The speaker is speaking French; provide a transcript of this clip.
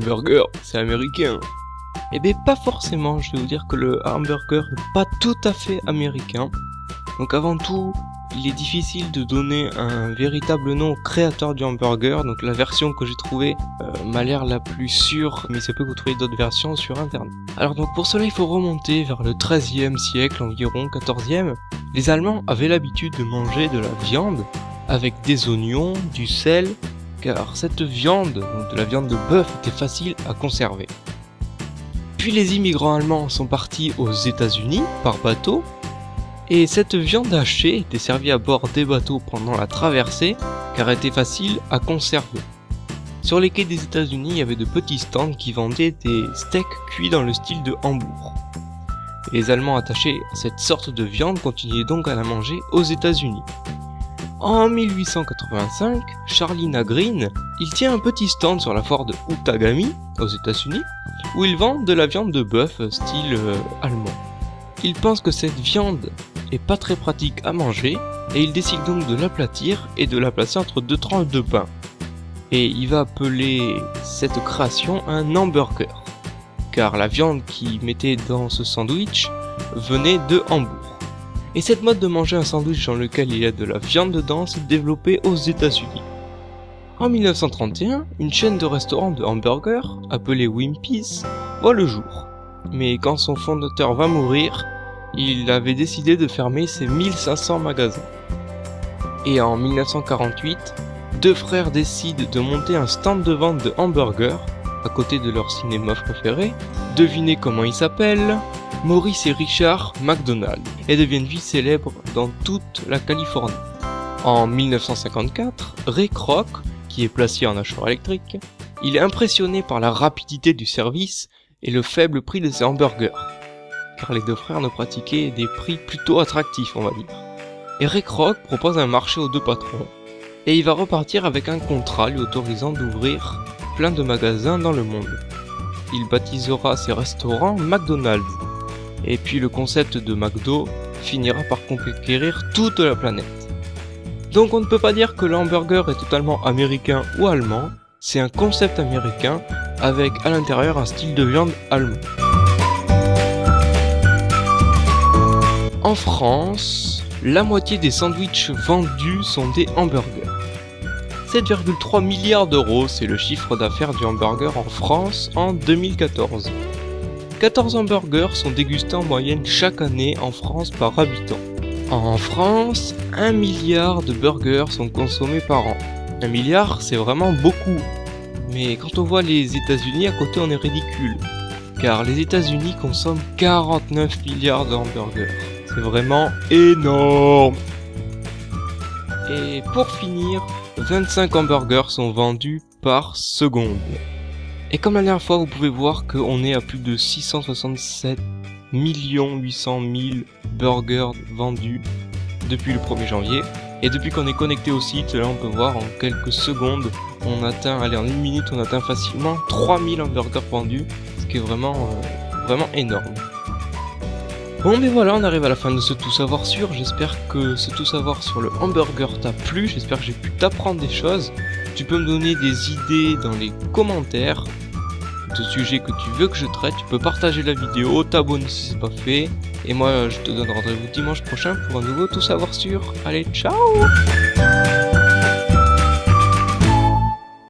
hamburger, c'est américain. Eh bien pas forcément, je vais vous dire que le hamburger n'est pas tout à fait américain. Donc avant tout, il est difficile de donner un véritable nom au créateur du hamburger. Donc la version que j'ai trouvée m'a l'air la plus sûre, mais il se peut que vous trouviez d'autres versions sur internet. Alors donc pour cela il faut remonter vers le 13e siècle environ, 14e. Les Allemands avaient l'habitude de manger de la viande avec des oignons, du sel, car cette viande, donc de la viande de bœuf, était facile à conserver. Puis les immigrants allemands sont partis aux États-Unis par bateau, et cette viande hachée était servie à bord des bateaux pendant la traversée, car elle était facile à conserver. Sur les quais des États-Unis, il y avait de petits stands qui vendaient des steaks cuits dans le style de Hambourg. Et les Allemands attachés à cette sorte de viande continuaient donc à la manger aux États-Unis. En 1885, Charlie Nagreen, il tient un petit stand sur la foire de Outagamie, aux États-Unis, où il vend de la viande de bœuf style allemand. Il pense que cette viande est pas très pratique à manger, et il décide donc de l'aplatir et de la placer entre deux tranches de pain. Et il va appeler cette création un hamburger, car la viande qu'il mettait dans ce sandwich venait de Hambourg. Et cette mode de manger un sandwich dans lequel il y a de la viande dedans s'est développée aux États-Unis. En 1931, une chaîne de restaurants de hamburgers, appelée Wimpy's, voit le jour. Mais quand son fondateur va mourir, il avait décidé de fermer ses 1500 magasins. Et en 1948, deux frères décident de monter un stand de vente de hamburgers à côté de leur cinéma préféré. Devinez comment ils s'appellent? Maurice et Richard McDonald, et deviennent vite célèbres dans toute la Californie. En 1954, Ray Kroc, qui est placier en hachoir électrique, il est impressionné par la rapidité du service et le faible prix de ses hamburgers, car les deux frères ne pratiquaient des prix plutôt attractifs, on va dire. Et Ray Kroc propose un marché aux deux patrons, et il va repartir avec un contrat lui autorisant d'ouvrir plein de magasins dans le monde. Il baptisera ses restaurants McDonald's, et puis le concept de McDo finira par conquérir toute la planète. Donc on ne peut pas dire que le hamburger est totalement américain ou allemand, c'est un concept américain avec à l'intérieur un style de viande allemand. En France, la moitié des sandwichs vendus sont des hamburgers. 7,3 milliards d'euros, c'est le chiffre d'affaires du hamburger en France en 2014. 14 hamburgers sont dégustés en moyenne chaque année en France par habitant. En France, 1 milliard de burgers sont consommés par an. 1 milliard, c'est vraiment beaucoup. Mais quand on voit les États-Unis à côté, on est ridicule. Car les États-Unis consomment 49 milliards de hamburgers. C'est vraiment énorme. Et pour finir, 25 hamburgers sont vendus par seconde. Et comme la dernière fois, vous pouvez voir qu'on est à plus de 667 800 000 burgers vendus depuis le 1er janvier. Et depuis qu'on est connecté au site, là on peut voir en quelques secondes, on atteint, allez en une minute, on atteint facilement 3000 hamburgers vendus, ce qui est vraiment énorme. Bon mais voilà, on arrive à la fin de ce tout savoir sur, j'espère que ce tout savoir sur le hamburger t'a plu, j'espère que j'ai pu t'apprendre des choses. Tu peux me donner des idées dans les commentaires de sujets que tu veux que je traite, tu peux partager la vidéo, t'abonner si c'est pas fait, et moi je te donne rendez-vous dimanche prochain pour un nouveau tout savoir sur. Allez, ciao!